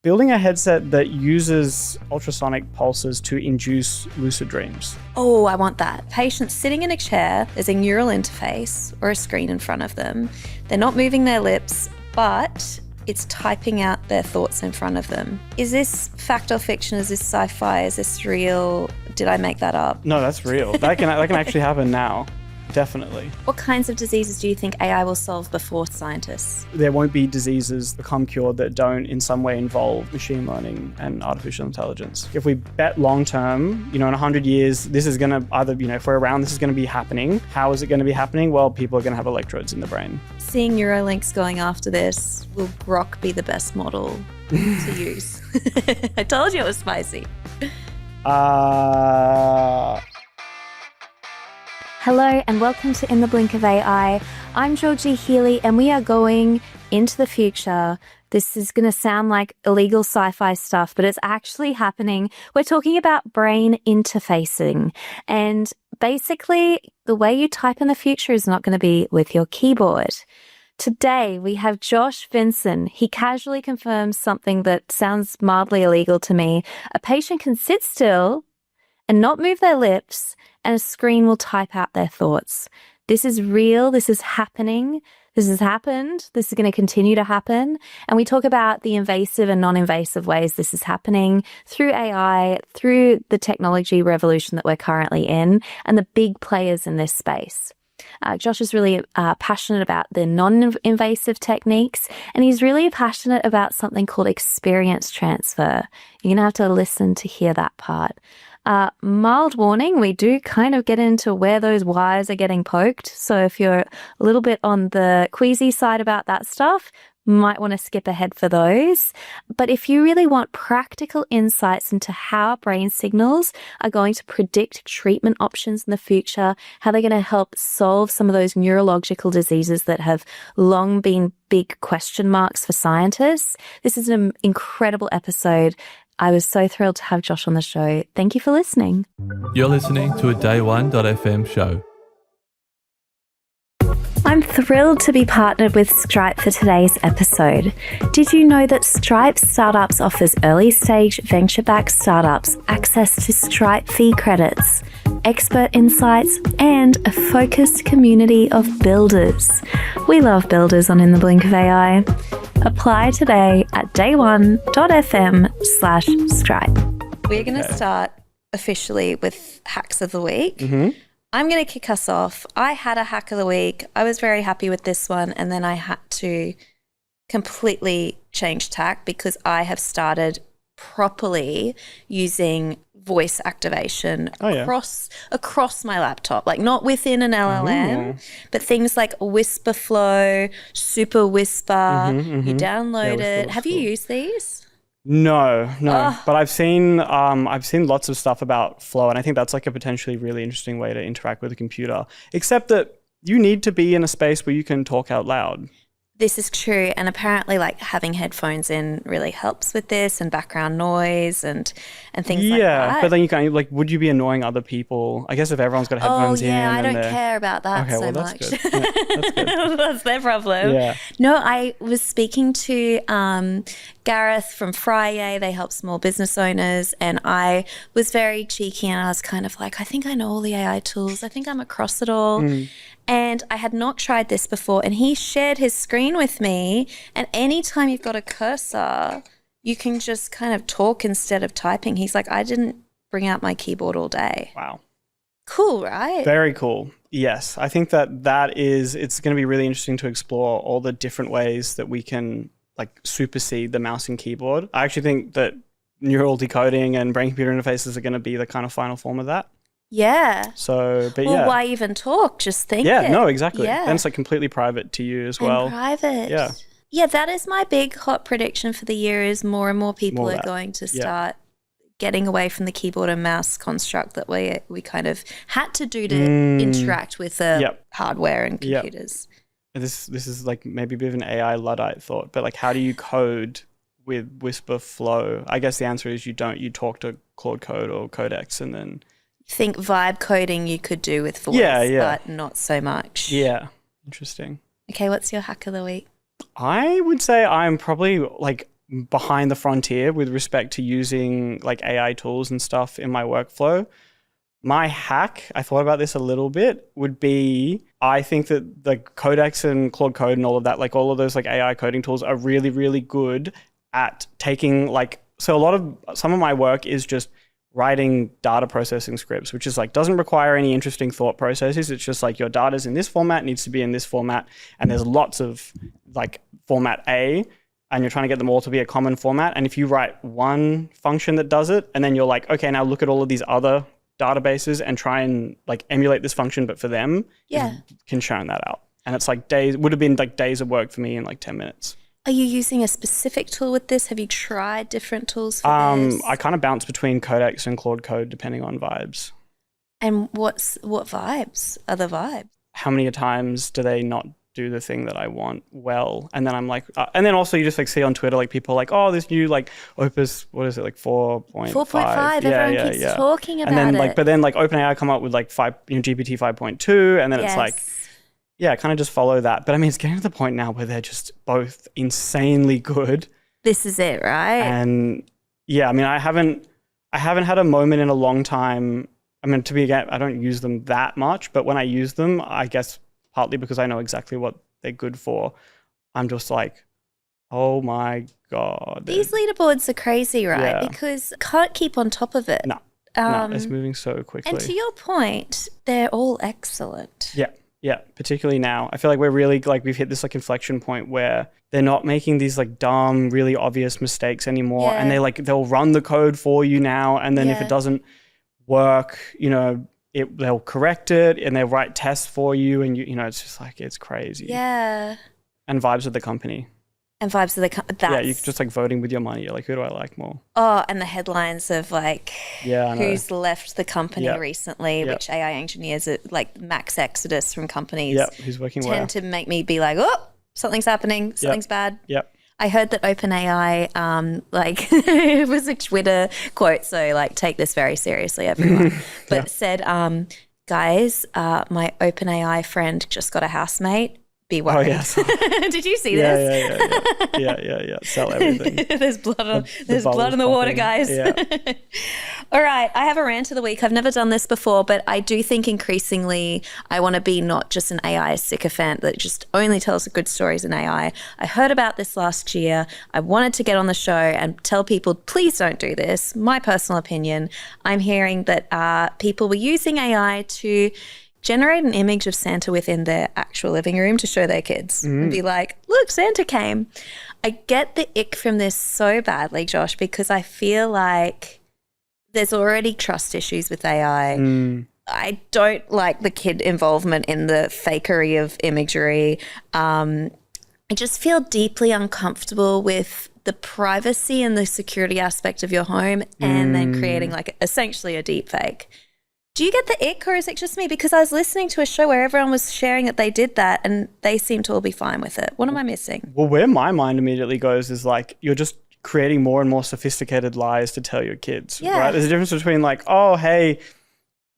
Building a headset that uses ultrasonic pulses to induce lucid dreams. Oh, I want that. Patient sitting in a chair, there's a neural interface or a screen in front of them. They're not moving their lips, but it's typing out their thoughts in front of them. Is this fact or fiction? Is this sci-fi? Is this real? Did I make that up? No, that's real. That can actually happen now. Definitely. What kinds of diseases do you think AI will solve before scientists? There won't be diseases become cured that don't in some way involve machine learning and artificial intelligence. If we bet long term, in 100 years, this is going to either, if we're around, this is going to be happening. How is it going to be happening? Well, people are going to have electrodes in the brain. Seeing Neuralinks going after this, will Grok be the best model to use? I told you it was spicy. Hello and welcome to In the Blink of AI. I'm Georgie Healy and we are going into the future. This is going to sound like illegal sci-fi stuff, but it's actually happening. We're talking about brain interfacing. And basically, the way you type in the future is not going to be with your keyboard. Today, we have Josh Vinson. He casually confirms something that sounds mildly illegal to me. A patient can sit still and not move their lips, and a screen will type out their thoughts. This is real. This is happening. This has happened. This is going to continue to happen. And we talk about the invasive and non-invasive ways this is happening through AI, through the technology revolution that we're currently in, and the big players in this space. Josh is really passionate about the non-invasive techniques, and he's really passionate about something called experience transfer. You're going to have to listen to hear that part. Mild warning, we do kind of get into where those wires are getting poked. So if you're a little bit on the queasy side about that stuff, might want to skip ahead for those. But if you really want practical insights into how brain signals are going to predict treatment options in the future, how they're going to help solve some of those neurological diseases that have long been big question marks for scientists, this is an incredible episode. I was so thrilled to have Josh on the show. Thank you for listening. You're listening to a Day1.fm show. I'm thrilled to be partnered with Stripe for today's episode. Did you know that Stripe Startups offers early stage venture-backed startups access to Stripe fee credits, expert insights, and a focused community of builders? We love builders on In the Blink of AI. Apply today at day1.fm/Stripe. We're going to start officially with hacks of the week. Mm-hmm. I'm going to kick us off. I had a hack of the week. I was very happy with this one, and then I had to completely change tack because I have started properly using voice activation across my laptop, like not within an LLM, but things like Whisper Flow, Super Whisper. You download it. Have you used these? No, but I've seen lots of stuff about Flow, and I think that's like a potentially really interesting way to interact with a computer, except that you need to be in a space where you can talk out loud. This is true, and apparently like having headphones in really helps with this, and background noise and things like that. Yeah, but then you can would you be annoying other people? I guess if everyone's got headphones in. Oh yeah, I don't care about that so that's much. Good. Yeah, that's good. That's their problem. Yeah. No, I was speaking to Gareth from Friday. They help small business owners, and I was very cheeky and I was kind of like, I think I know all the AI tools. I think I'm across it all. And I had not tried this before, and he shared his screen with me, and anytime you've got a cursor, you can just kind of talk instead of typing. He's like, I didn't bring out my keyboard all day. Wow. Cool, right? Very cool. Yes. I think it's going to be really interesting to explore all the different ways that we can like supersede the mouse and keyboard. I actually think that neural decoding and brain-computer interfaces are going to be the kind of final form of that. Yeah. So, but well, why even talk? Just think Yeah, it. no, exactly. Yeah. Then it's like completely private to you as well. And private. Yeah. Yeah, that is my big hot prediction for the year is more and more people are going to start getting away from the keyboard and mouse construct that we kind of had to do to interact with the hardware and computers. This is like maybe a bit of an AI Luddite thought, but like how do you code with Whisper Flow? I guess the answer is you don't. You talk to Claude Code or Codex and then... think vibe coding you could do with voice, but not so much. Yeah, interesting. Okay, what's your hack of the week? I would say I'm probably like behind the frontier with respect to using like AI tools and stuff in my workflow. My hack, I thought about this a little bit, would be I think that the Codex and Claude Code and all of that, like all of those like AI coding tools are really, really good at taking like, so some of my work is just writing data processing scripts, which is like doesn't require any interesting thought processes. It's just like your data's in this format, needs to be in this format, and there's lots of like format A, and you're trying to get them all to be a common format. And if you write one function that does it, and then you're like, okay, now look at all of these other databases and try and like emulate this function, but for them, you can churn that out. And it's like would have been like days of work for me in like 10 minutes. Are you using a specific tool with this? Have you tried different tools for this? I kind of bounce between Codex and Claude Code depending on vibes. And what vibes are the vibes? How many times do they not do the thing that I want well? And then I'm like, and then also you just like see on Twitter, like people like, oh, this new like Opus, what is it, like 4.5? 4.5, everyone keeps talking about it. And then like, but then like OpenAI come up with like GPT 5.2, and then it's like, yeah, kind of just follow that. But I mean, it's getting to the point now where they're just both insanely good. This is it, right? And yeah, I mean, I haven't had a moment in a long time. I mean, I don't use them that much, but when I use them, I guess partly because I know exactly what they're good for, I'm just like, oh my God. These leaderboards are crazy, right? Yeah. Because can't keep on top of it. No, it's moving so quickly. And to your point, they're all excellent. Yeah, particularly now. I feel like we're really like we've hit this like inflection point where they're not making these like dumb, really obvious mistakes anymore. And they'll run the code for you now. And then if it doesn't work, they'll correct it and they'll write tests for you. And it's just like, it's crazy. Yeah. And vibes of the company. And vibes of the company. Yeah, you're just like voting with your money. You're like, who do I like more? Oh, and the headlines of like who's left the company recently, which AI engineers are like max exodus from companies. Yeah, who's working well. Tend to make me be like, oh, something's happening, something's bad. Yep. I heard that OpenAI, it was a Twitter quote, so like take this very seriously, everyone. But it said, guys, my OpenAI friend just got a housemate. Be worried. Oh, yes. Did you see this? Yeah. Sell everything. There's blood on the water, guys. Yeah. All right. I have a rant of the week. I've never done this before, but I do think increasingly I want to be not just an AI sycophant that just only tells good stories in AI. I heard about this last year. I wanted to get on the show and tell people, please don't do this. My personal opinion. I'm hearing that people were using AI to generate an image of Santa within their actual living room to show their kids and be like, look, Santa came. I get the ick from this so badly, Josh, because I feel like there's already trust issues with AI. I don't like the kid involvement in the fakery of imagery. I just feel deeply uncomfortable with the privacy and the security aspect of your home and then creating like essentially a deep fake. Do you get the ick, or is it just me? Because I was listening to a show where everyone was sharing that they did that and they seem to all be fine with it. What am I missing? Well, where my mind immediately goes is like, you're just creating more and more sophisticated lies to tell your kids, right? There's a difference between like, oh, hey,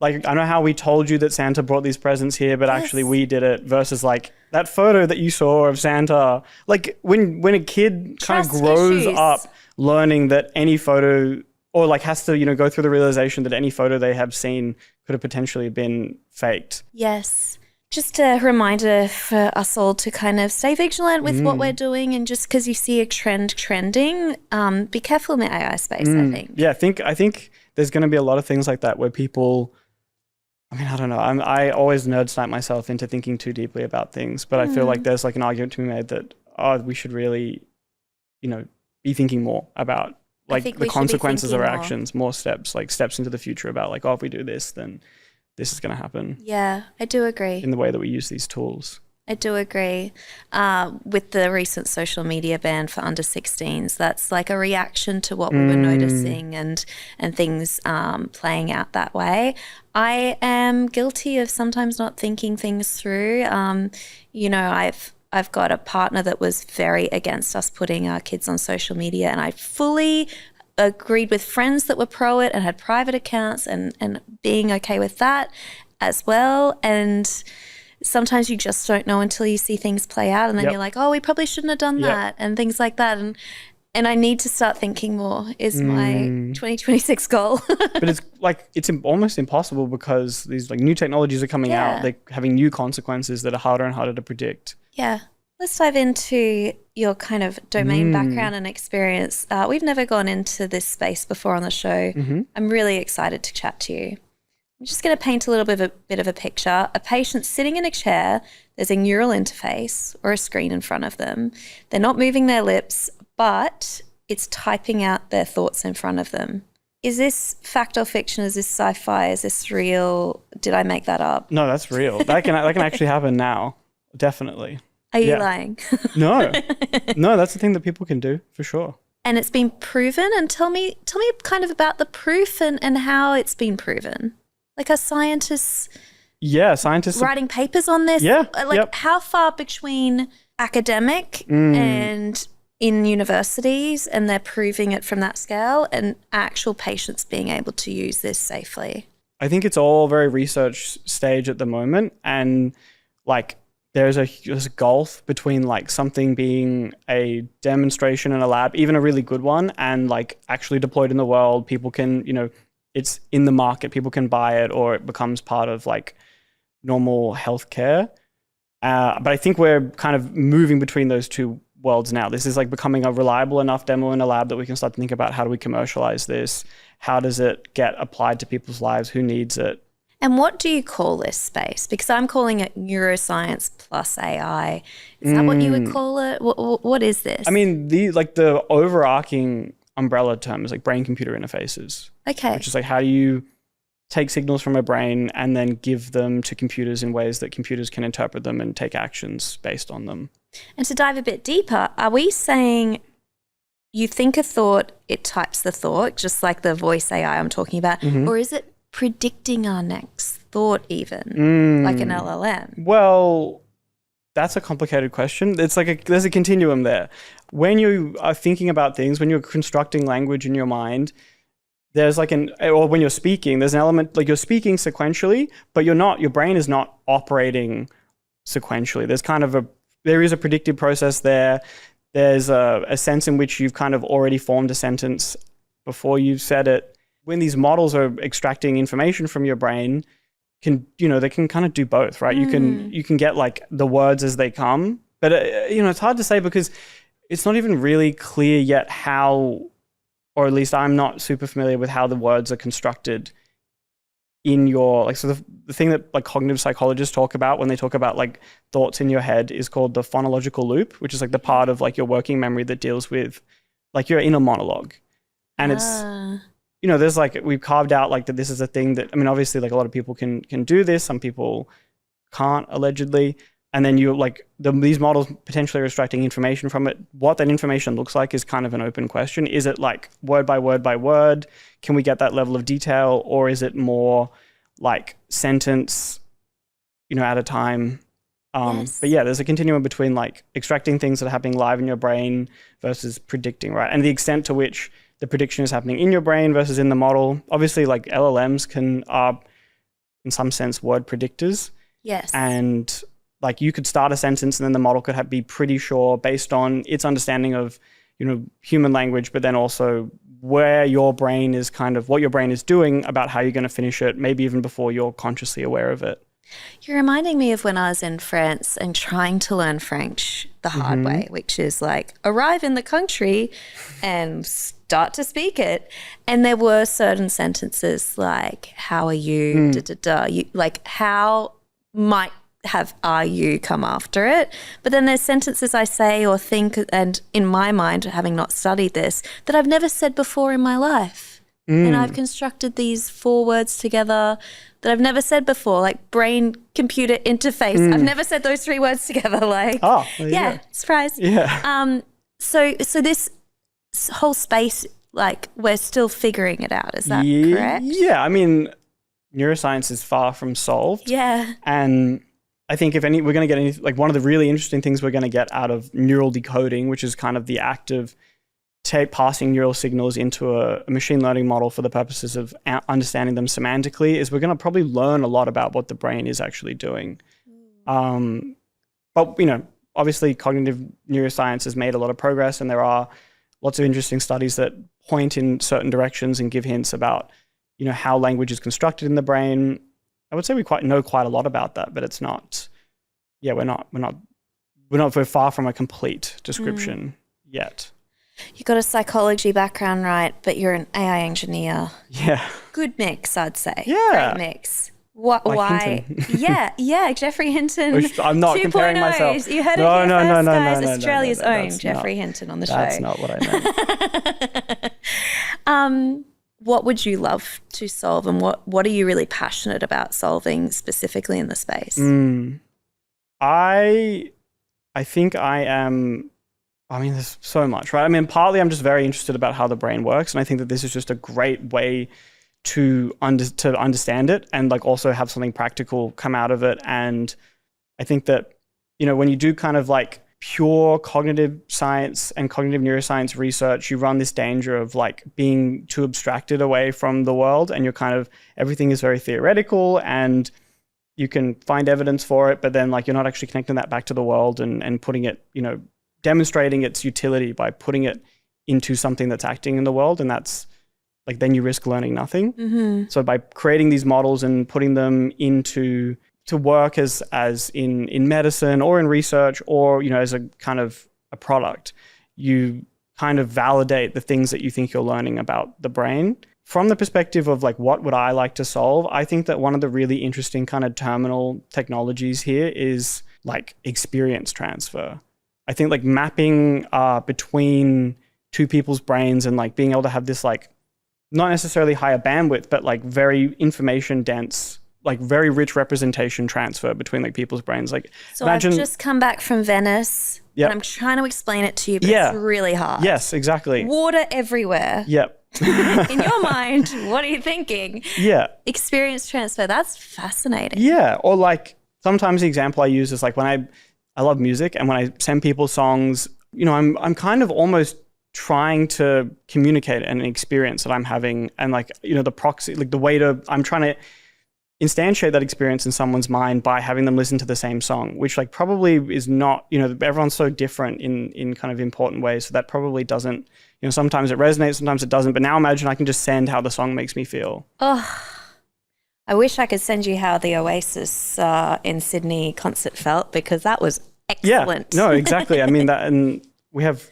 like I know how we told you that Santa brought these presents here, but actually we did it, versus like that photo that you saw of Santa. Like when a kid kind of grows up learning that any photo, or like has to, go through the realization that any photo they have seen could have potentially been faked. Yes. Just a reminder for us all to kind of stay vigilant with what we're doing, and just because you see a trend trending, be careful in the AI space, I think. Yeah, I think there's going to be a lot of things like that where people, I mean, I don't know. I always nerd snipe myself into thinking too deeply about things, but I feel like there's like an argument to be made that, we should really, be thinking more about like the consequences of our actions, more steps into the future about like, if we do this, then this is going to happen. Yeah, I do agree. In the way that we use these tools. I do agree. With the recent social media ban for under 16s, that's like a reaction to what we were noticing and things playing out that way. I am guilty of sometimes not thinking things through. I've got a partner that was very against us putting our kids on social media, and I fully agreed with friends that were pro it and had private accounts and being okay with that as well. And sometimes you just don't know until you see things play out, and then you're like, oh, we probably shouldn't have done that and things like that. And And I need to start thinking more is my 2026 goal. But it's like it's almost impossible because these like new technologies are coming out. They're having new consequences that are harder and harder to predict. Yeah. Let's dive into your kind of domain background and experience. We've never gone into this space before on the show. I'm really excited to chat to you. I'm just going to paint a little bit of a picture. A patient sitting in a chair, there's a neural interface or a screen in front of them. They're not moving their lips, but it's typing out their thoughts in front of them. Is this fact or fiction? Is this sci-fi? Is this real? Did I make that up? No, that's real. That can actually happen now. Definitely. Are you lying? No, that's the thing that people can do for sure. And it's been proven. And tell me kind of about the proof and how it's been proven. Like, are scientists writing papers on this? Yeah. How far between academic and in universities and they're proving it from that scale and actual patients being able to use this safely? I think it's all very research stage at the moment. And like there's a gulf between like something being a demonstration in a lab, even a really good one, and like actually deployed in the world. People can, it's in the market, people can buy it, or it becomes part of like normal healthcare. But I think we're kind of moving between those two worlds now. This is like becoming a reliable enough demo in a lab that we can start to think about how do we commercialize this? How does it get applied to people's lives? Who needs it? And what do you call this space? Because I'm calling it neuroscience plus AI. Is that what you would call it? What is this? I mean, the overarching umbrella term is like brain-computer interfaces. Okay. Which is like how do you take signals from a brain and then give them to computers in ways that computers can interpret them and take actions based on them. And to dive a bit deeper, are we saying you think a thought, it types the thought, just like the voice AI I'm talking about, or is it predicting our next thought even, like an LLM? Well, that's a complicated question. It's like there's a continuum there. When you are thinking about things, when you're constructing language in your mind, there's like or when you're speaking, there's an element, like you're speaking sequentially, but your brain is not operating sequentially. There is a predictive process there. There's a sense in which you've kind of already formed a sentence before you've said it. When these models are extracting information from your brain, they can kind of do both, right? You can get like the words as they come, but it's hard to say because it's not even really clear yet how, or at least I'm not super familiar with how the words are constructed in your, so the thing that like cognitive psychologists talk about when they talk about like thoughts in your head is called the phonological loop, which is like the part of like your working memory that deals with like your inner monologue. And it's, there's like, we've carved out like that this is a thing that, I mean, obviously like a lot of people can do this. Some people can't, allegedly. And then these models potentially are extracting information from it. What that information looks like is kind of an open question. Is it like word by word by word? Can we get that level of detail? Or is it more like sentence, at a time? Yes. But yeah, there's a continuum between like extracting things that are happening live in your brain versus predicting, right? And the extent to which the prediction is happening in your brain versus in the model. Obviously, like LLMs are in some sense word predictors. Yes. And like you could start a sentence and then the model could be pretty sure based on its understanding of, human language, but then also where your brain is what your brain is doing about how you're going to finish it, maybe even before you're consciously aware of it. You're reminding me of when I was in France and trying to learn French the hard way, which is like arrive in the country and start to speak it. And there were certain sentences like, how are you, like how might have are you come after it. But then there's sentences I say or think, and in my mind, having not studied this, that I've never said before in my life. And I've constructed these 4 words together that I've never said before, like brain-computer interface. I've never said those 3 words together. Like, surprise. Yeah. So this whole space, like, we're still figuring it out. Is that correct? Yeah. I mean, neuroscience is far from solved. Yeah. And I think we're going to get like one of the really interesting things we're going to get out of neural decoding, which is kind of the act of passing neural signals into a machine learning model for the purposes of understanding them semantically, is we're going to probably learn a lot about what the brain is actually doing. But, obviously cognitive neuroscience has made a lot of progress and there are lots of interesting studies that point in certain directions and give hints about, how language is constructed in the brain. I would say we know quite a lot about that, but it's not, we're far from a complete description yet. You got a psychology background, right? But you're an AI engineer. Yeah. Good mix, I'd say. Yeah. Great mix. Why? Hinton. yeah, Jeffrey Hinton. Which I'm not comparing myself. You heard it here first, guys. Australia's own Jeffrey Hinton on the show. That's not what I meant. What would you love to solve, and what are you really passionate about solving specifically in the space? I think I am. There's so much, right? Partly I'm just very interested about how the brain works, and I think that this is just a great way to understand it and like also have something practical come out of it. And I think that, when you do kind of like pure cognitive science and cognitive neuroscience research, you run this danger of like being too abstracted away from the world, and you're kind of, everything is very theoretical and you can find evidence for it, but then like you're not actually connecting that back to the world and putting it, demonstrating its utility by putting it into something that's acting in the world. And that's like, then you risk learning nothing. Mm-hmm. So by creating these models and putting them to work as in medicine or in research or, as a kind of a product, you kind of validate the things that you think you're learning about the brain. From the perspective of like, what would I like to solve? I think that one of the really interesting kind of terminal technologies here is like experience transfer. I think like mapping between two people's brains and like being able to have this like, not necessarily higher bandwidth, but like very information dense, like very rich representation transfer between like people's brains. Like, so imagine, I've just come back from Venice. Yep. And I'm trying to explain it to you, but it's really hard. Yes, exactly. Water everywhere. Yep. In your mind, what are you thinking? Yeah. Experience transfer. That's fascinating. Yeah. Or like sometimes the example I use is like when I love music, and when I send people songs, I'm kind of almost trying to communicate an experience that I'm having, and like, the proxy, like the way I'm trying to instantiate that experience in someone's mind by having them listen to the same song, which like probably is not, everyone's so different in kind of important ways. So that probably doesn't, sometimes it resonates, sometimes it doesn't. But now imagine I can just send how the song makes me feel. Oh, I wish I could send you how the Oasis in Sydney concert felt, because that was excellent. Yeah, no, exactly. That, and we have,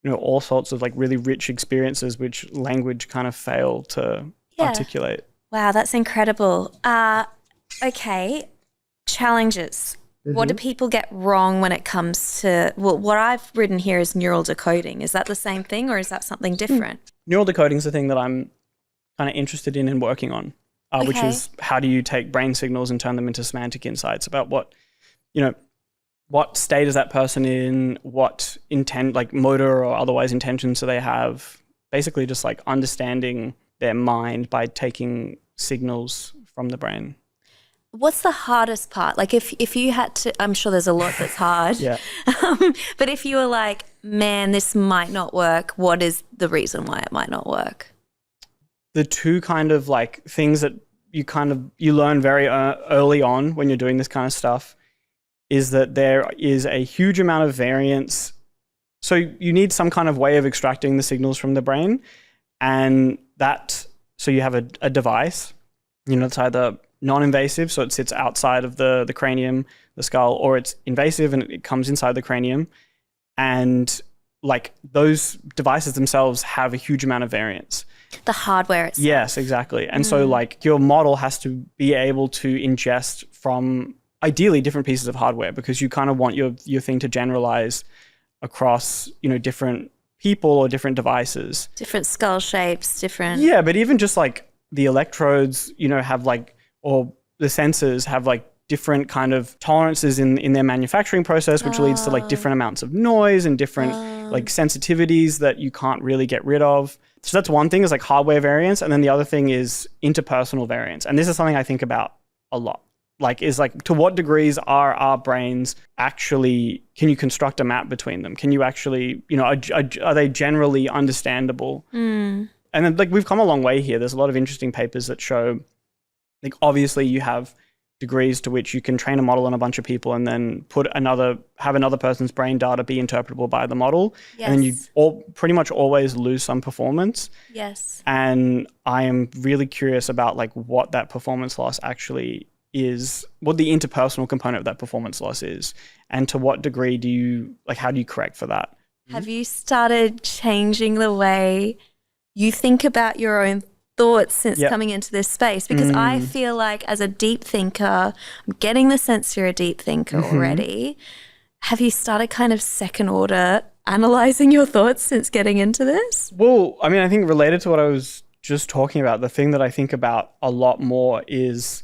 all sorts of like really rich experiences which language kind of fail to articulate. Wow, that's incredible. Okay, challenges. Mm-hmm. What do people get wrong when it comes to, what I've written here is neural decoding. Is that the same thing, or is that something different? Neural decoding is the thing that I'm kind of interested in and working on, which is how do you take brain signals and turn them into semantic insights about what state is that person in, what intent, like motor or otherwise intentions do they have, basically just like understanding their mind by taking signals from the brain. What's the hardest part? Like if you had to, I'm sure there's a lot that's hard. Yeah. But if you were like, man, this might not work, what is the reason why it might not work? The two kind of like things that you learn very early on when you're doing this kind of stuff is that there is a huge amount of variance. So you need some kind of way of extracting the signals from the brain, and so you have a device, it's either non-invasive, so it sits outside of the cranium, the skull, or it's invasive and it comes inside the cranium. And like those devices themselves have a huge amount of variance. The hardware itself. Yes, exactly. And so like your model has to be able to ingest from ideally different pieces of hardware, because you kind of want your thing to generalize across, different people or different devices. Different skull shapes, different... Yeah, but even just like the electrodes, have like, or the sensors have like different kind of tolerances in their manufacturing process, which leads to like different amounts of noise and different like sensitivities that you can't really get rid of. So that's one thing, is like hardware variance. And then the other thing is interpersonal variance. And this is something I think about a lot. Like, is like, to what degrees are our brains actually, can you construct a map between them? Can you actually, are they generally understandable? And then like, we've come a long way here. There's a lot of interesting papers that show, like, obviously you have, degrees to which you can train a model on a bunch of people and then have another person's brain data be interpretable by the model. Yes. And then you pretty much always lose some performance. Yes. And I am really curious about like what that performance loss actually is, what the interpersonal component of that performance loss is, and to what degree how do you correct for that? Have you started changing the way you think about your own thoughts since coming into this space? Because I feel like as a deep thinker, I'm getting the sense you're a deep thinker already. Have you started kind of second order analyzing your thoughts since getting into this? Well, I mean, I think related to what I was just talking about, the thing that I think about a lot more is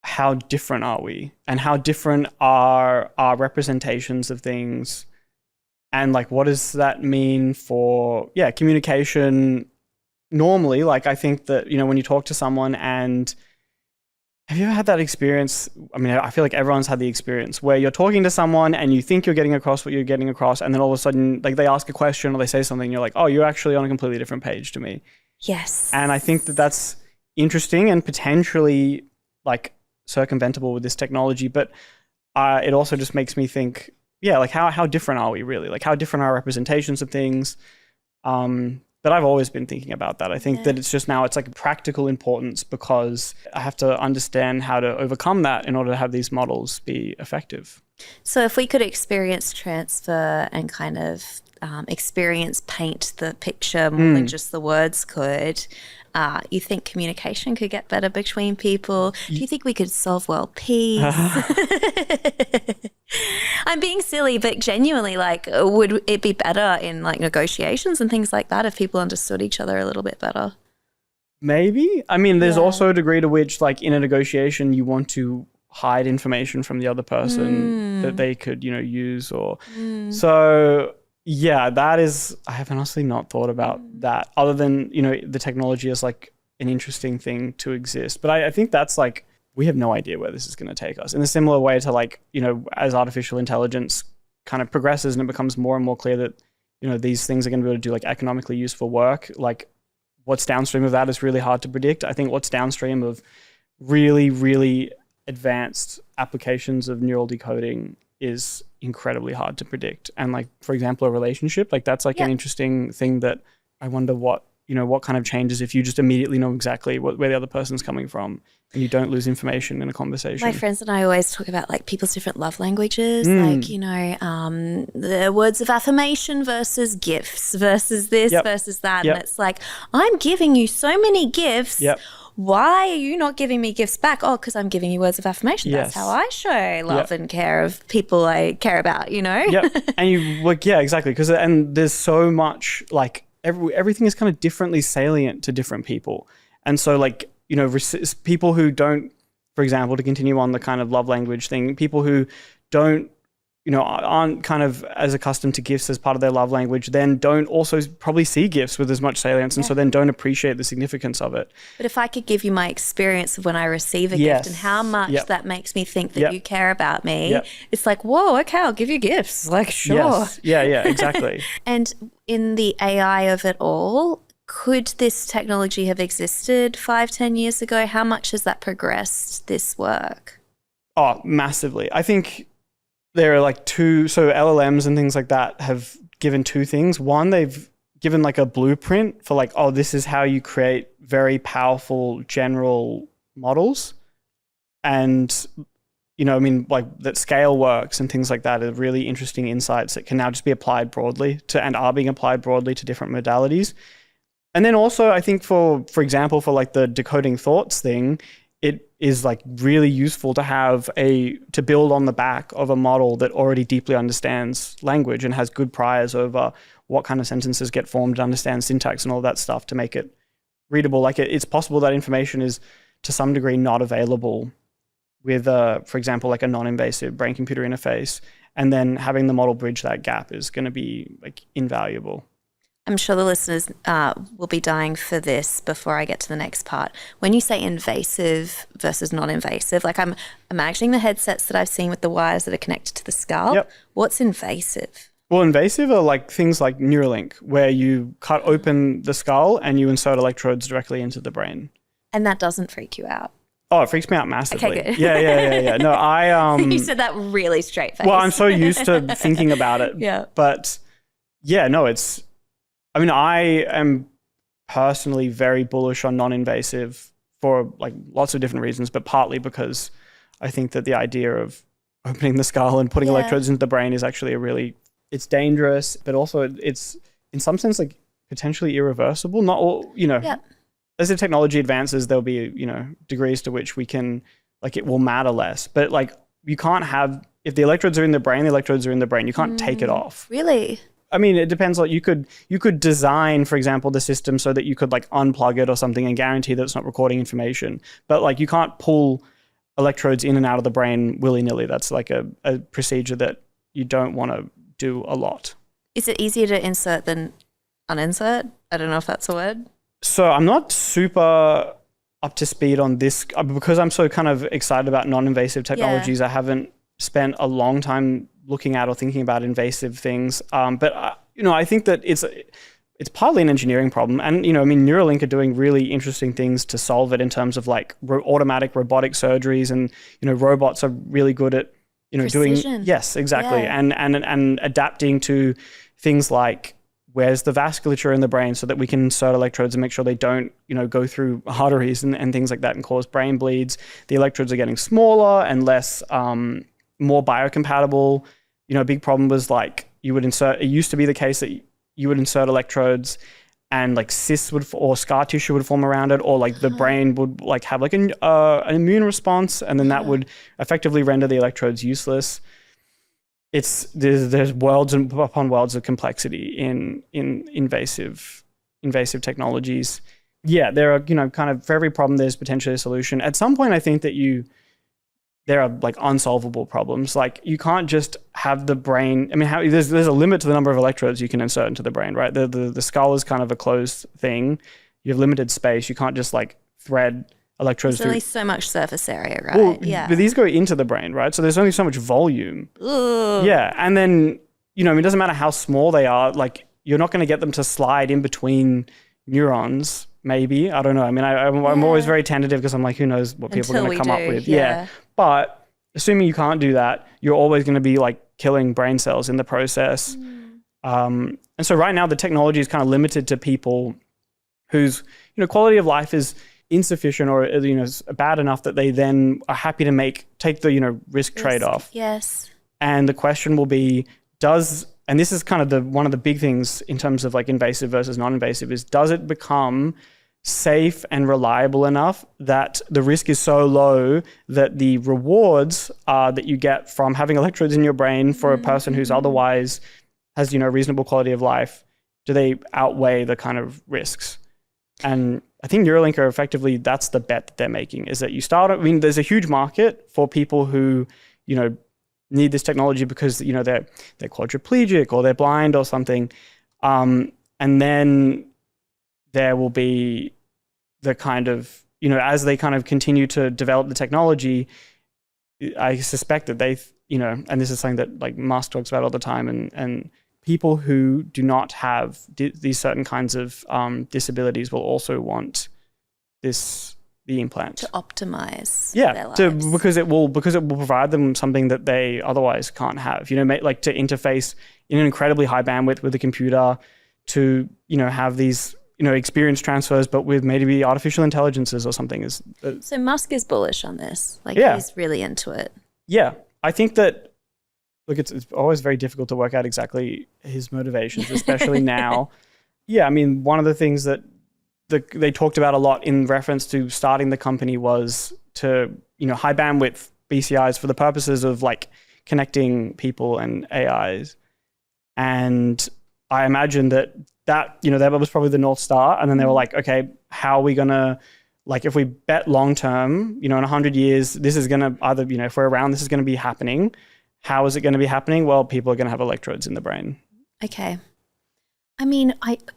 how different are we, and how different are our representations of things, and like what does that mean for communication normally. Like I think that, you know, when you talk to someone, and have you ever had that experience? I mean, I feel like everyone's had the experience where you're talking to someone and you think you're getting across what you're getting across, and then all of a sudden like they ask a question or they say something and you're like, oh, you're actually on a completely different page to me. Yes. And I think that that's interesting and potentially like circumventable with this technology, but it also just makes me think, like how different are we really? Like how different are our representations of things? But I've always been thinking about that. I think that it's just now it's like practical importance, because I have to understand how to overcome that in order to have these models be effective. So if we could experience transfer and kind of experience paint the picture more than just the words could, you think communication could get better between people? Do you think we could solve world peace? I'm being silly, but genuinely, like, would it be better in like negotiations and things like that if people understood each other a little bit better? Maybe. I mean, there's also a degree to which, like, in a negotiation, you want to hide information from the other person that they could, you know, use or so. Yeah, that is, I have honestly not thought about that, other than, you know, the technology is like an interesting thing to exist. But I think that's like, we have no idea where this is going to take us, in a similar way to, like, you know, as artificial intelligence kind of progresses and it becomes more and more clear that, you know, these things are going to be able to do like economically useful work. Like what's downstream of that is really hard to predict. I think what's downstream of really, really advanced applications of neural decoding is incredibly hard to predict. And like, for example, a relationship, like that's like an interesting thing that I wonder what kind of changes if you just immediately know exactly where the other person's coming from and you don't lose information in a conversation. My friends and I always talk about like people's different love languages, like, you know, the words of affirmation versus gifts versus this versus that. And it's like, I'm giving you so many gifts. Why are you not giving me gifts back? Oh, because I'm giving you words of affirmation. That's how I show love and care of people I care about, you know? And you like, exactly. And there's so much, like, everything is kind of differently salient to different people. And so, like, you know, people who don't, for example, to continue on the kind of love language thing, people who don't, you know, aren't kind of as accustomed to gifts as part of their love language, then don't also probably see gifts with as much salience, and so then don't appreciate the significance of it. But if I could give you my experience of when I receive a gift and how much that makes me think that you care about me, it's like, whoa, okay, I'll give you gifts. Like, sure. Exactly. And in the AI of it all, could this technology have existed 5-10 years ago? How much has that progressed, this work? Oh, massively. I think there are like so LLMs and things like that have given two things. One, they've given like a blueprint for like, oh, this is how you create very powerful general models. And, you know, I mean, like that scale works and things like that are really interesting insights that can now just be applied broadly and are being applied broadly to different modalities. And then also I think for example, for like the decoding thoughts thing, it is like really useful to have to build on the back of a model that already deeply understands language and has good priors over what kind of sentences get formed, to understand syntax and all that stuff to make it readable. Like it's possible that information is to some degree not available with, for example, like a non-invasive brain-computer interface, and then having the model bridge that gap is going to be like invaluable. I'm sure the listeners will be dying for this before I get to the next part. When you say invasive versus non-invasive, like I'm imagining the headsets that I've seen with the wires that are connected to the scalp. What's invasive? Well, invasive are like things like Neuralink, where you cut open the skull and you insert electrodes directly into the brain. And that doesn't freak you out? Oh, it freaks me out massively. Okay, good. Yeah. No, You said that really straight face. well, I'm so used to thinking about it. Yeah. But yeah, no, I am personally very bullish on non-invasive for like lots of different reasons, but partly because I think that the idea of opening the skull and putting electrodes into the brain is actually it's dangerous, but also it's in some sense like potentially irreversible. Not all, as the technology advances, there'll be, degrees to which we can, like, it will matter less. But like, you can't have, if the electrodes are in the brain, the electrodes are in the brain. You can't take it off. Really? I mean, it depends. Like, you could design, for example, the system so that you could like unplug it or something and guarantee that it's not recording information. But like, you can't pull electrodes in and out of the brain willy-nilly. That's like a procedure that you don't want to do a lot. Is it easier to insert than uninsert? I don't know if that's a word. So I'm not super up to speed on this because I'm so kind of excited about non-invasive technologies. I haven't spent a long time looking at or thinking about invasive things. But I think that it's partly an engineering problem. And, Neuralink are doing really interesting things to solve it in terms of like automatic robotic surgeries, and, robots are really good at, Precision. doing, yes, exactly. Yeah. And adapting to things like, where's the vasculature in the brain so that we can insert electrodes and make sure they don't, go through arteries and things like that and cause brain bleeds. The electrodes are getting smaller and less, more biocompatible. A big problem was like it used to be the case that you would insert electrodes and like cysts or scar tissue would form around it, or like the brain would like have like an immune response, and then that would effectively render the electrodes useless. There's worlds upon worlds of complexity in invasive technologies. Yeah, there are, kind of for every problem there's potentially a solution. At some point, I think that there are like unsolvable problems. Like, you can't just have the brain. I mean, there's a limit to the number of electrodes you can insert into the brain, right? The skull is kind of a closed thing. You have limited space. You can't just like thread electrodes. There's only so much surface area, right? Well, but these go into the brain, right? So there's only so much volume. Ugh. Yeah, and then it doesn't matter how small they are. Like, you're not going to get them to slide in between neurons. Maybe, I don't know. I mean, I'm always very tentative because I'm like, who knows what people are going to come up with. Yeah. But assuming you can't do that, you're always going to be like killing brain cells in the process. And so right now the technology is kind of limited to people whose quality of life is insufficient or bad enough that they then are happy to take the risk trade-off. Yes. And the question will be, and this is kind of one of the big things in terms of like invasive versus non-invasive, is does it become safe and reliable enough that the risk is so low that the rewards that you get from having electrodes in your brain for a person who's otherwise has reasonable quality of life, do they outweigh the kind of risks? And I think Neuralink are effectively, that's the bet that they're making, is that there's a huge market for people who need this technology because they're quadriplegic or they're blind or something, and then there will be the kind of as they kind of continue to develop the technology, I suspect that and this is something that like Musk talks about all the time, and people who do not have these certain kinds of disabilities will also want the implant to optimize their lives. because it will provide them something that they otherwise can't have. Like to interface in an incredibly high bandwidth with the computer, to have these experience transfers, but with maybe artificial intelligences or something. So Musk is bullish on this. Like, he's really into it. Yeah, I think that. Look, it's always very difficult to work out exactly his motivations, especially now. Yeah, I mean, one of the things that they talked about a lot in reference to starting the company was to, high bandwidth BCIs for the purposes of like connecting people and AIs. And I imagine that was probably the North Star. And then they were like, okay, how are we going to, like, if we bet long term, in 100 years, this is going to either, if we're around, this is going to be happening. How is it going to be happening? Well, people are going to have electrodes in the brain. Okay. I mean,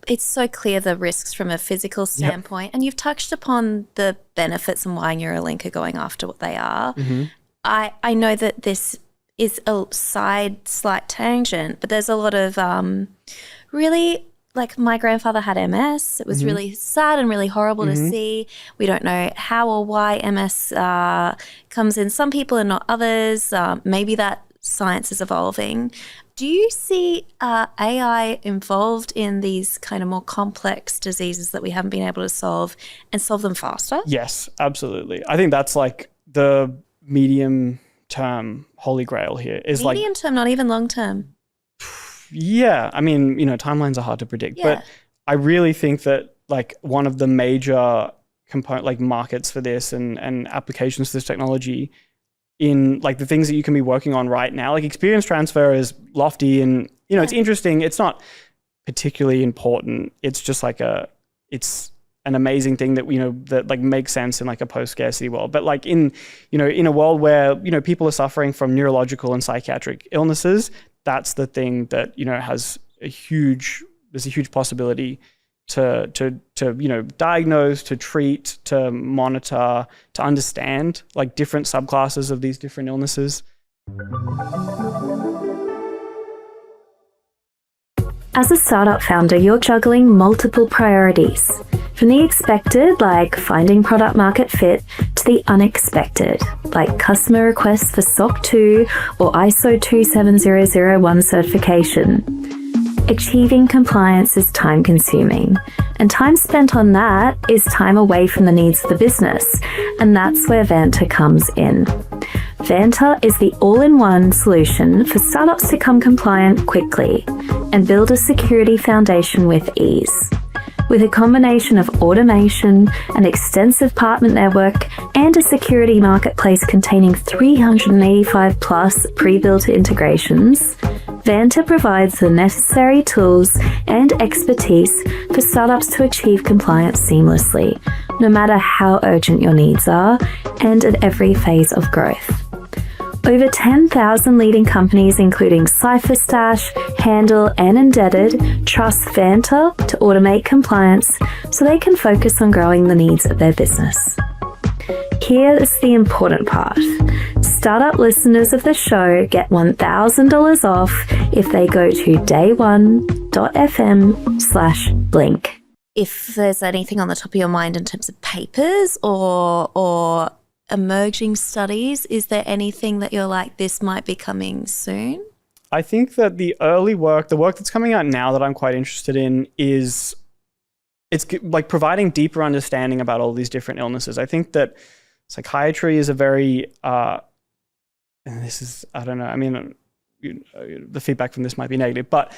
it's so clear the risks from a physical standpoint, and you've touched upon the benefits and why Neuralink are going after what they are. Mm-hmm. I know that this is a slight tangent, but there's a lot of really like my grandfather had MS. It was really sad and really horrible to see. We don't know how or why MS comes in some people and not others. Maybe that science is evolving. Do you see AI involved in these kind of more complex diseases that we haven't been able to solve and solve them faster? Yes, absolutely. I think that's like the medium term holy grail here is medium term, not even long term. Yeah, I mean, timelines are hard to predict, but I really think that like one of the major markets for this and applications to this technology in like the things that you can be working on right now, like experience transfer is lofty and, it's interesting. It's not particularly important. It's just like it's an amazing thing that, that like makes sense in like a post-scarcity world. But like in a world where, people are suffering from neurological and psychiatric illnesses, that's the thing that, has there's a huge possibility to diagnose, to treat, to monitor, to understand like different subclasses of these different illnesses. As a startup founder, you're juggling multiple priorities. From the expected, like finding product market fit, to the unexpected, like customer requests for SOC 2 or ISO 27001 certification. Achieving compliance is time consuming, and time spent on that is time away from the needs of the business, and that's where Vanta comes in. Vanta is the all-in-one solution for startups to become compliant quickly and build a security foundation with ease. With a combination of automation, an extensive partner network, and a security marketplace containing 385 plus pre-built integrations, Vanta provides the necessary tools and expertise for startups to achieve compliance seamlessly, no matter how urgent your needs are, and at every phase of growth. Over 10,000 leading companies, including CipherStash, Handle, and Indebted, trust Vanta to automate compliance so they can focus on growing the needs of their business. Here is the important part. Startup listeners of the show get $1,000 off if they go to day1.fm/blink. If there's anything on the top of your mind in terms of papers or emerging studies, is there anything that you're like, this might be coming soon? I think that the work that's coming out now that I'm quite interested in is it's like providing deeper understanding about all these different illnesses. I think that psychiatry is a very, and this is, I don't know, I mean, the feedback from this might be negative, but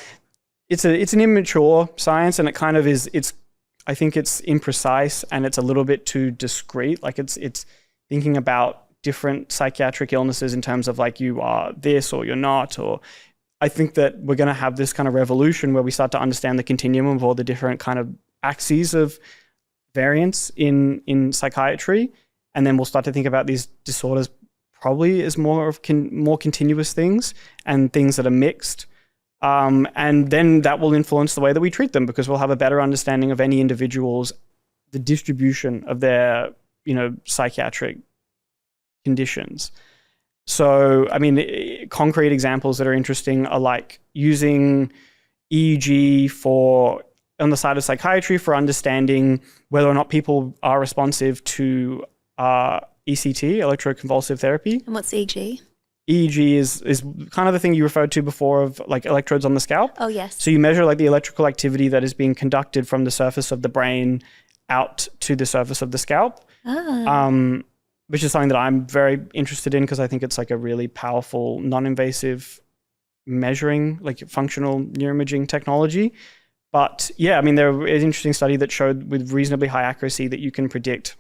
it's an immature science, and it kind of is, I think it's imprecise and it's a little bit too discrete. Like it's thinking about different psychiatric illnesses in terms of like you are this or you're not, or I think that we're going to have this kind of revolution where we start to understand the continuum of all the different kind of axes of variance in psychiatry, and then we'll start to think about these disorders probably as more continuous things and things that are mixed, and then that will influence the way that we treat them, because we'll have a better understanding of any individual's, the distribution of their psychiatric conditions. So, I mean, concrete examples that are interesting are like using EEG on the side of psychiatry for understanding whether or not people are responsive to ECT, electroconvulsive therapy. And what's EEG? EEG is kind of the thing you referred to before of like electrodes on the scalp. Oh, yes. So you measure like the electrical activity that is being conducted from the surface of the brain out to the surface of the scalp. Which is something that I'm very interested in because I think it's like a really powerful non-invasive measuring, like functional neuroimaging technology. But yeah, I mean, there was an interesting study that showed with reasonably high accuracy that you can predict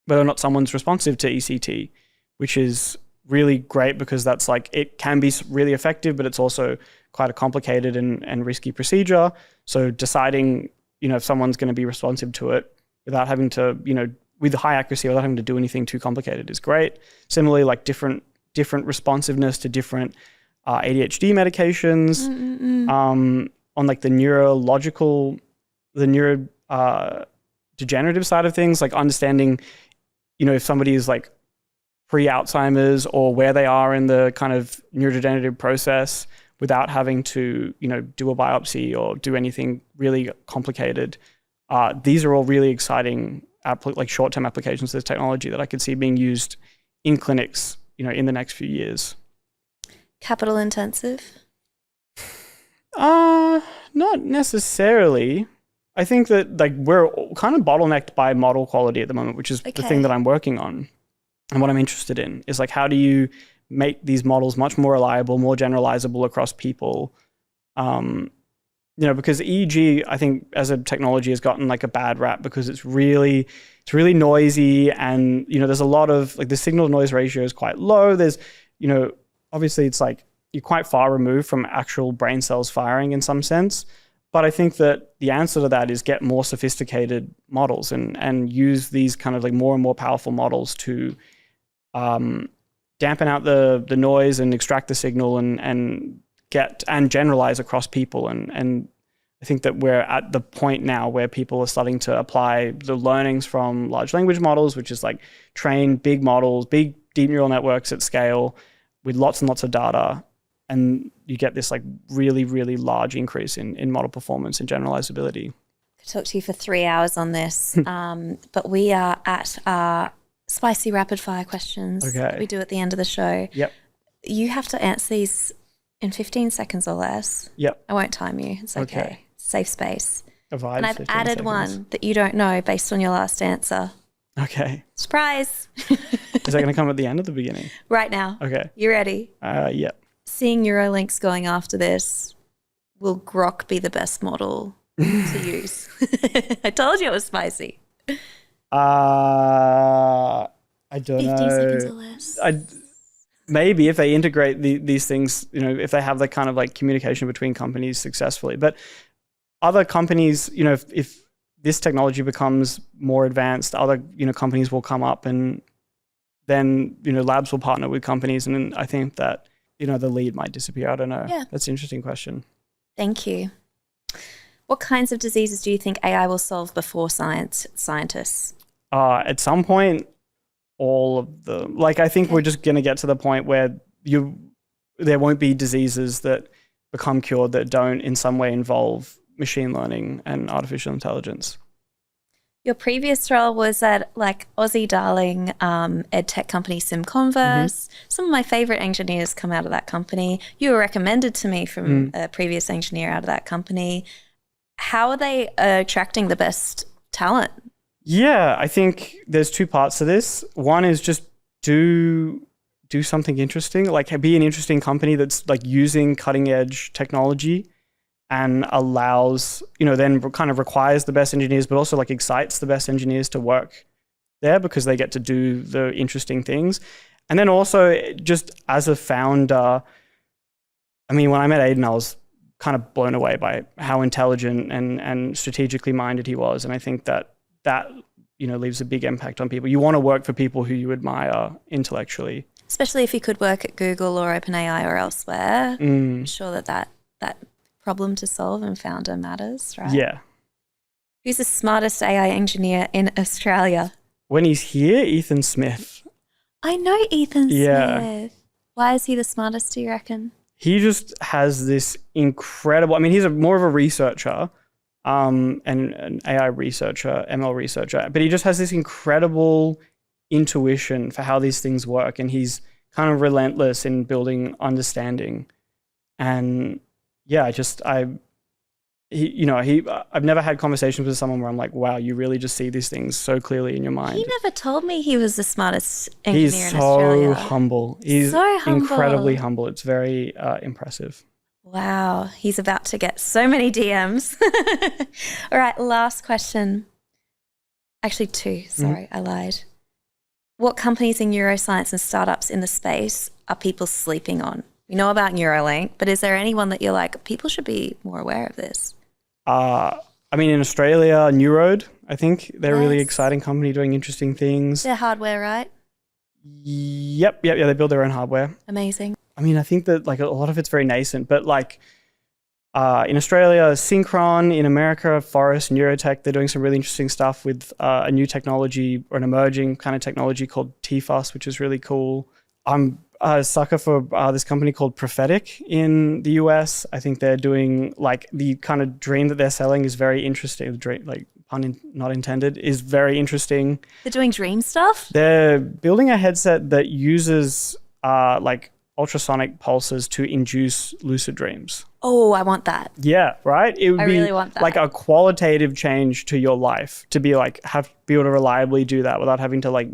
whether or not someone's responsive to ECT, which is really great because that's like, it can be really effective, but it's also quite a complicated and risky procedure. So deciding, if someone's going to be responsive to it without having to, with high accuracy without having to do anything too complicated is great. Similarly, like different responsiveness to different ADHD medications, on like the neurodegenerative side of things, like understanding, if somebody is like pre-Alzheimer's or where they are in the kind of neurodegenerative process, without having to, do a biopsy or do anything really complicated. These are all really exciting short-term applications of this technology that I could see being used in clinics, in the next few years. Capital intensive? Not necessarily. I think that we're kind of bottlenecked by model quality at the moment, which is the thing that I'm working on. And what I'm interested in is how do you make these models much more reliable, more generalizable across people? Because EEG, I think as a technology has gotten a bad rap because it's really noisy, and there's a lot of the signal to noise ratio is quite low. There's obviously it's you're quite far removed from actual brain cells firing in some sense. But I think that the answer to that is get more sophisticated models and use these kind of more and more powerful models to dampen out the noise and extract the signal and generalize across people. And I think that we're at the point now where people are starting to apply the learnings from large language models, which is train big models, big deep neural networks at scale with lots and lots of data. And you get this really, really large increase in model performance and generalizability. I could talk to you for 3 hours on this, but we are at our spicy rapid fire questions that we do at the end of the show. Yep. You have to answer these in 15 seconds or less. Yep. I won't time you. It's okay. Safe space. And I've added 15 one that you don't know based on your last answer. Okay. Surprise. Is that going to come at the end or the beginning? Right now. Okay. You ready? Yep. Seeing Neuralinks going after this, will Grok be the best model to use? I told you it was spicy. I don't know. 15 seconds or less. Maybe if they integrate these things, if they have the kind of communication between companies successfully. But other companies, if this technology becomes more advanced, other companies will come up, and then labs will partner with companies, and then I think that the lead might disappear. I don't know. Yeah. That's an interesting question. Thank you. What kinds of diseases do you think AI will solve before scientists? At some point, all of them. I think we're just going to get to the point where there won't be diseases that become cured that don't in some way involve machine learning and artificial intelligence. Your previous role was at Aussie darling ed tech company SimConverse. Mm-hmm. Some of my favorite engineers come out of that company. You were recommended to me from a previous engineer out of that company. How are they attracting the best talent? Yeah, I think there's two parts to this. One is just do something interesting, be an interesting company that's using cutting edge technology and allows, then kind of requires the best engineers, but also excites the best engineers to work there because they get to do the interesting things. And then also just as a founder, when I met Aidan, I was kind of blown away by how intelligent and strategically minded he was. And I think that leaves a big impact on people. You want to work for people who you admire intellectually. Especially if you could work at Google or OpenAI or elsewhere. I'm sure that problem to solve and founder matters, right? Yeah. Who's the smartest AI engineer in Australia? When he's here, Ethan Smith. I know Ethan Smith. Why is he the smartest, do you reckon? He just has this incredible, he's more of a researcher, and an AI researcher, ML researcher, but he just has this incredible intuition for how these things work, and he's kind of relentless in building understanding. And yeah, I've never had conversations with someone where I'm like, wow, you really just see these things so clearly in your mind. He never told me he was the smartest engineer in He's Australia. so humble. He's so humble. Incredibly humble. It's very impressive. Wow, he's about to get so many DMs. All right, last question. Actually, two. Sorry, I lied. What companies in neuroscience and startups in the space are people sleeping on? We know about Neuralink, but is there anyone that you're people should be more aware of this? In Australia, Neurode, I think they're a really exciting company doing interesting things. They're hardware, right? Yep. They build their own hardware. Amazing. I think that a lot of it's very nascent, but in Australia, Synchron, in America, Forest, Neurotech, they're doing some really interesting stuff with a new technology or an emerging kind of technology called TFUS, which is really cool. I'm a sucker for this company called Prophetic in the US. I think they're doing like the kind of dream that they're selling is very interesting. Like pun not intended, is very interesting. They're doing dream stuff? They're building a headset that uses like ultrasonic pulses to induce lucid dreams. Oh, I want that. Yeah, right? It would I be really want that. like a qualitative change to your life to be like, be able to reliably do that without having to like,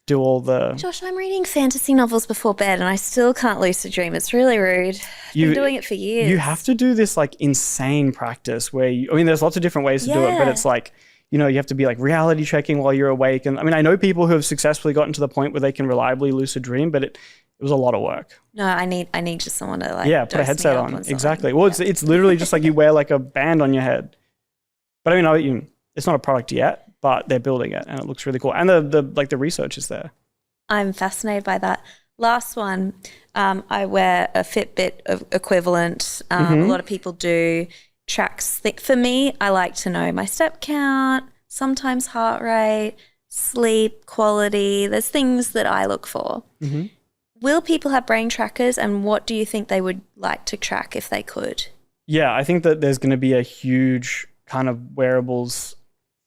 do all the... Josh, I'm reading fantasy novels before bed and I still can't lucid dream. It's really rude. I've been doing it for years. You have to do this like insane practice where there's lots of different ways to do it, but it's like, you have to be like reality checking while you're awake. And I know people who have successfully gotten to the point where they can reliably lucid dream, but it was a lot of work. No, I need just someone to like put a headset on. Exactly. Well, it's literally just like you wear like a band on your head. But it's not a product yet, but they're building it and it looks really cool. And the research is there. I'm fascinated by that. Last one, I wear a Fitbit equivalent. A lot of people do. Tracks. For me, I like to know my step count, sometimes heart rate, sleep quality. There's things that I look for. Mm-hmm. Will people have brain trackers, and what do you think they would like to track if they could? Yeah, I think that there's going to be a huge kind of wearables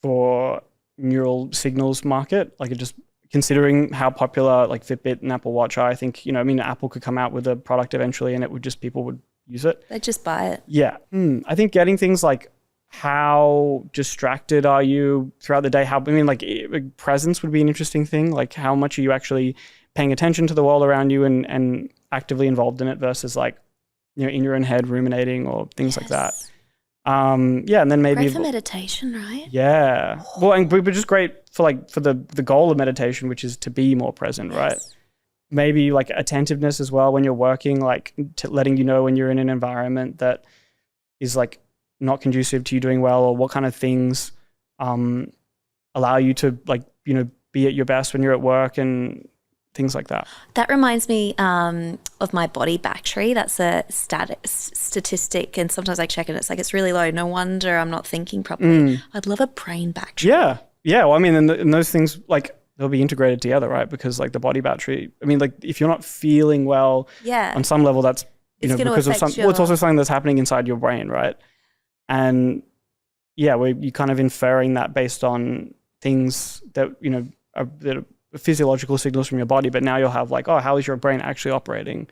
for neural signals market. Like just considering how popular like Fitbit and Apple Watch are, I think, Apple could come out with a product eventually and it would just, people would use it. They'd just buy it. Yeah. I think getting things like how distracted are you throughout the day? Presence would be an interesting thing. Like how much are you actually paying attention to the world around you and actively involved in it versus like, in your own head ruminating or things like that. And then maybe great for meditation, right? Yeah. Well, but just great for the goal of meditation, which is to be more present, right? Maybe like attentiveness as well when you're working, like letting you know when you're in an environment that is like not conducive to you doing well, or what kind of things allow you to be at your best when you're at work and things like that. That reminds me of my body battery. That's a statistic, and sometimes I check it. It's like it's really low. No wonder I'm not thinking properly. I'd love a brain battery. Yeah. Well, and those things they'll be integrated together, right? Because the body battery. If you're not feeling well, on some level, that's because of it's also something that's happening inside your brain, right? And you're kind of inferring that based on things that that are physiological signals from your body, but now you'll have how is your brain actually operating?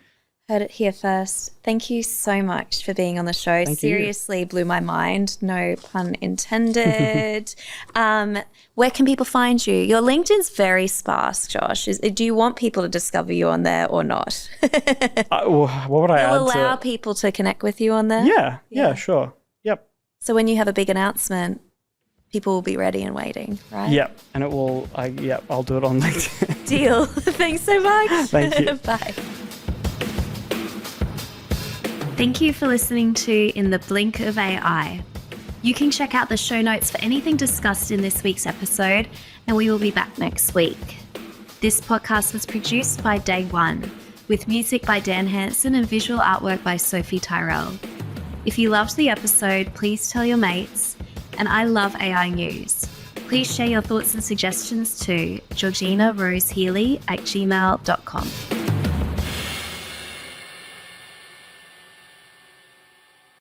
Heard it here first. Thank you so much for being on the show. Seriously blew my mind. No pun intended. Where can people find you? Your LinkedIn's very sparse, Josh. Do you want people to discover you on there or not? What would I add? You'll allow people to connect with you on there? Yeah, sure. Yep. So when you have a big announcement, people will be ready and waiting, right? Yep. And I'll do it on LinkedIn. Deal. Thanks so much. Thank you. Bye. Thank you for listening to In the Blink of AI. You can check out the show notes for anything discussed in this week's episode, and we will be back next week. This podcast was produced by Day One, with music by Dan Hansen and visual artwork by Sophie Tyrell. If you loved the episode, please tell your mates. And I love AI news. Please share your thoughts and suggestions to georginarosehealy@gmail.com.